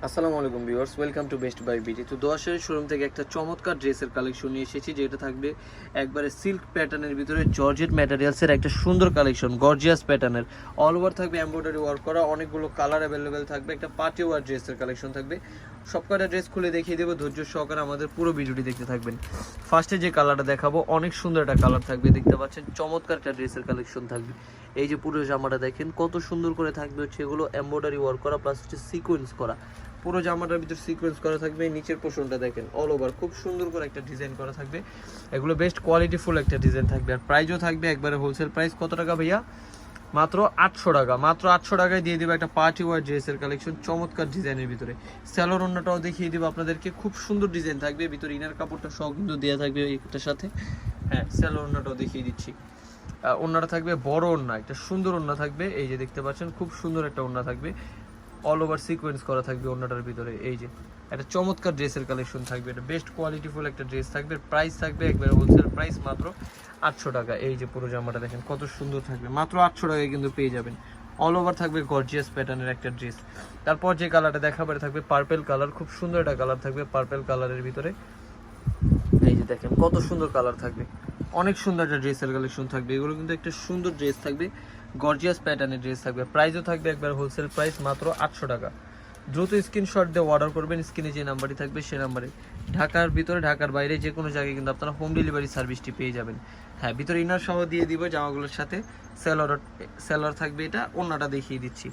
আসসালামু আলাইকুম viewers, welcome to Best Buy BD. তো দোয়াশের শোরুম থেকে একটা চমৎকার ড্রেসের কালেকশন নিয়ে এসেছি, যেটা থাকবে একবারে সিল্ক প্যাটার্নের ভিতরে জর্জেট ম্যাটেরিয়ালসের একটা সুন্দর কালেকশন, গর্জিয়াস প্যাটার্নের। অল ওভার থাকবে এমব্রয়ডারি ওয়ার্ক করা, অনেকগুলো কালার অ্যাভেলেবেল থাকবে, একটা পার্টি ওয়ার ড্রেসের কালেকশন থাকবে। সবকটা ড্রেস খুলে দেখিয়ে দেবো, ধৈর্য সহকারে আমাদের পুরো ভিডিওটি দেখতে থাকবেন। ফার্স্টে যে কালারটা দেখাবো, অনেক সুন্দর একটা কালার থাকবে, দেখতে পাচ্ছেন চমৎকার একটা ড্রেসের কালেকশন থাকবে। এই যে পুরো জামাটা দেখেন কত সুন্দর করে থাকবে, হচ্ছে এগুলো এমব্রয়ডারি ওয়ার্ক করা প্লাস হচ্ছে সিকোয়েন্স করা। পুরো জামাটার ভিতর সিকোয়েন্স করা থাকবে, নিচের পোর্শনটা দেখেন অল ওভার খুব সুন্দর করে একটা ডিজাইন করা থাকবে। এগুলো বেস্ট কোয়ালিটিফুল একটা ডিজাইন থাকবে, আর প্রাইসও থাকবে একবারে হোলসেল প্রাইস। কত টাকা ভাইয়া? মাত্র 800 টাকা। মাত্র 800 টাকায় দিয়ে দেবো একটা পার্টি ওয়ার ড্রেসের কালেকশন চমৎকার ডিজাইনের ভিতরে। স্যালোর অন্যটাও দেখিয়ে দেবো আপনাদেরকে, খুব সুন্দর ডিজাইন থাকবে, ভিতরে ইনার কাপড়টা সহ কিন্তু দেওয়া থাকবে এটার সাথে। হ্যাঁ, স্যালোর অন্যটাও দেখিয়ে দিচ্ছি। ওড়নাটা থাকবে বড় ওড়না, একটা সুন্দর ওড়না থাকবে, এই যে দেখতে পাচ্ছেন খুব সুন্দর একটা ওড়না থাকবে, অল ওভার সিকোয়েন্স করা থাকবে ওড়নাটার ভিতরে। এই যে একটা চমৎকার ড্রেসের কালেকশন থাকবে, এটা বেস্ট কোয়ালিটিফুল একটা ড্রেস থাকবে। প্রাইস থাকবে একবারে হোলসেল প্রাইস মাত্র 800 টাকা। এই যে পুরো জামাটা দেখেন কত সুন্দর থাকবে, মাত্র 800 টাকায় কিন্তু পেয়ে যাবেন। অল ওভার থাকবে গর্জিয়াস প্যাটার্নের একটা ড্রেস। তারপর যে কালারটা দেখাবে থাকবে পার্পেল কালার, খুব সুন্দর একটা কালার থাকবে পার্পেল কালারের ভিতরে। এই যে দেখেন কত সুন্দর কালার থাকবে, অনেক সুন্দর একটা ড্রেসের কালেকশন থাকবে। এগুলো কিন্তু একটা সুন্দর ড্রেস থাকবে, গর্জিয়াস প্যাটার্নের ড্রেস থাকবে। প্রাইসও থাকবে একবার হোলসেল প্রাইস মাত্র 800 টাকা। দ্রুত স্ক্রিনশট দিয়ে অর্ডার করবেন, স্ক্রিনে যে নাম্বারটি থাকবে সে নাম্বারে। ঢাকার ভিতরে ঢাকার বাইরে যে কোনো জায়গায় কিন্তু আপনারা হোম ডেলিভারি সার্ভিসটি পেয়ে যাবেন। হ্যাঁ, ভিতরে ইনার সহ দিয়ে দিব জামাগুলোর সাথে। সেলার থাকবে, এটা ওড়নাটা দেখিয়ে দিচ্ছি।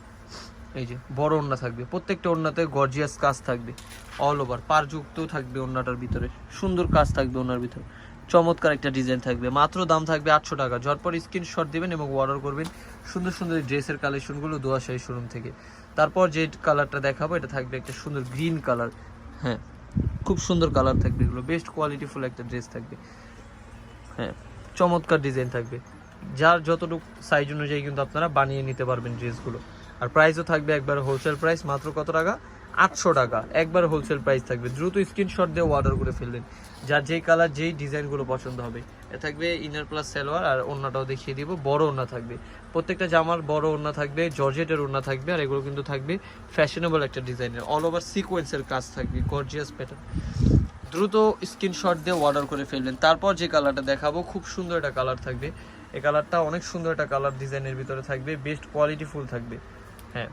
এই যে বড় ওড়না থাকবে, প্রত্যেকটা ওড়নাতে গর্জিয়াস কাজ থাকবে, অল ওভার পারযুক্ত থাকবে ওড়নাটার ভিতরে, সুন্দর কাজ থাকবে ওড়নার ভিতরে, চমৎকার একটা ডিজাইন থাকবে। মাত্র দাম থাকবে 800 টাকা। ঝটপট স্ক্রিনশট দিবেন এবং অর্ডার করবেন সুন্দর সুন্দর ড্রেসের কালেকশনগুলো দোয়াশাহী শোরুম থেকে। তারপর যে কালারটা দেখাবো, এটা থাকবে একটা সুন্দর গ্রিন কালার। হ্যাঁ, খুব সুন্দর কালার থাকবে, এগুলো বেস্ট কোয়ালিটিফুল একটা ড্রেস থাকবে। হ্যাঁ, চমৎকার ডিজাইন থাকবে, যার যতটুকু সাইজ অনুযায়ী কিন্তু আপনারা বানিয়ে নিতে পারবেন ড্রেসগুলো। আর প্রাইসও থাকবে একবার হোলসেল প্রাইস মাত্র কত টাকা? 800 টাকা। একবার হোলসেল প্রাইস থাকবে, দ্রুত স্ক্রিনশট দিয়ে অর্ডার করে ফেলবেন, যার যেই কালার যেই ডিজাইনগুলো পছন্দ হবে। এ থাকবে ইনার প্লাস সালোয়ার, আর ওড়নাটাও দেখিয়ে দিব, বড় ওড়না থাকবে, প্রত্যেকটা জামার বড় ওড়না থাকবে, জর্জেটের ওড়না থাকবে। আর এগুলো কিন্তু থাকবে ফ্যাশনেবল একটা ডিজাইনের, অল ওভার সিকোয়েন্সের কাজ থাকবে, গর্জিয়াস প্যাটার্ন। দ্রুত স্ক্রিনশট দিয়ে অর্ডার করে ফেলবেন। তারপর যে কালারটা দেখাবো, খুব সুন্দর একটা কালার থাকবে, এই কালারটা অনেক সুন্দর একটা কালার ডিজাইনের ভিতরে থাকবে, বেস্ট কোয়ালিটি ফুল থাকবে। হ্যাঁ,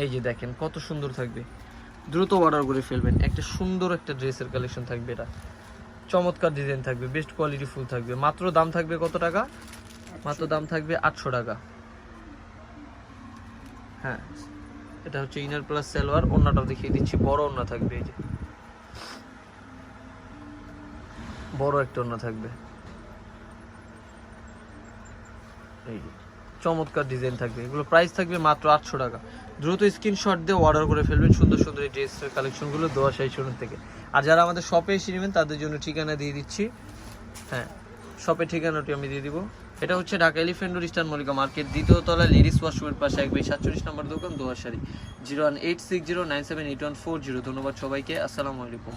এই যে দেখেন কত সুন্দর থাকবে, দ্রুত অর্ডার করে ফেলবেন। একটা সুন্দর একটা ড্রেসের কালেকশন থাকবে, এটা চমৎকার ডিজাইন থাকবে, বেস্ট কোয়ালিটি ফুল থাকবে। মাত্র দাম থাকবে কত টাকা? মাত্র দাম থাকবে 800 টাকা। হ্যাঁ, এটা হচ্ছে ইনার প্লাস সালোয়ার, ওড়নাটাও দেখিয়ে দিচ্ছি, বড় ওড়না থাকবে, এই যে বড় একটা ওড়না থাকবে। এই যে চমৎকার ডিজাইন থাকবে, এগুলো প্রাইস থাকবে মাত্র 800 টাকা। দ্রুত স্ক্রিনশট দিয়ে অর্ডার করে ফেলবেন সুন্দর সুন্দর এই ড্রেসের কালেকশনগুলো দোয়াশাহী শোরুম থেকে। আর যারা আমাদের শপে এসে নেবেন তাদের জন্য ঠিকানা দিয়ে দিচ্ছি। হ্যাঁ, শপের ঠিকানাটি আমি দিয়ে দিব। এটা হচ্ছে Dhaka elephant road eastern Mallika market, দ্বিতীয় তলা লেডিস ওয়াশরুমের পাশে 147 নম্বর দোকান, দোয়াশাড়ি। 01860978140। ধন্যবাদ সবাইকে, আসসালামু আলাইকুম।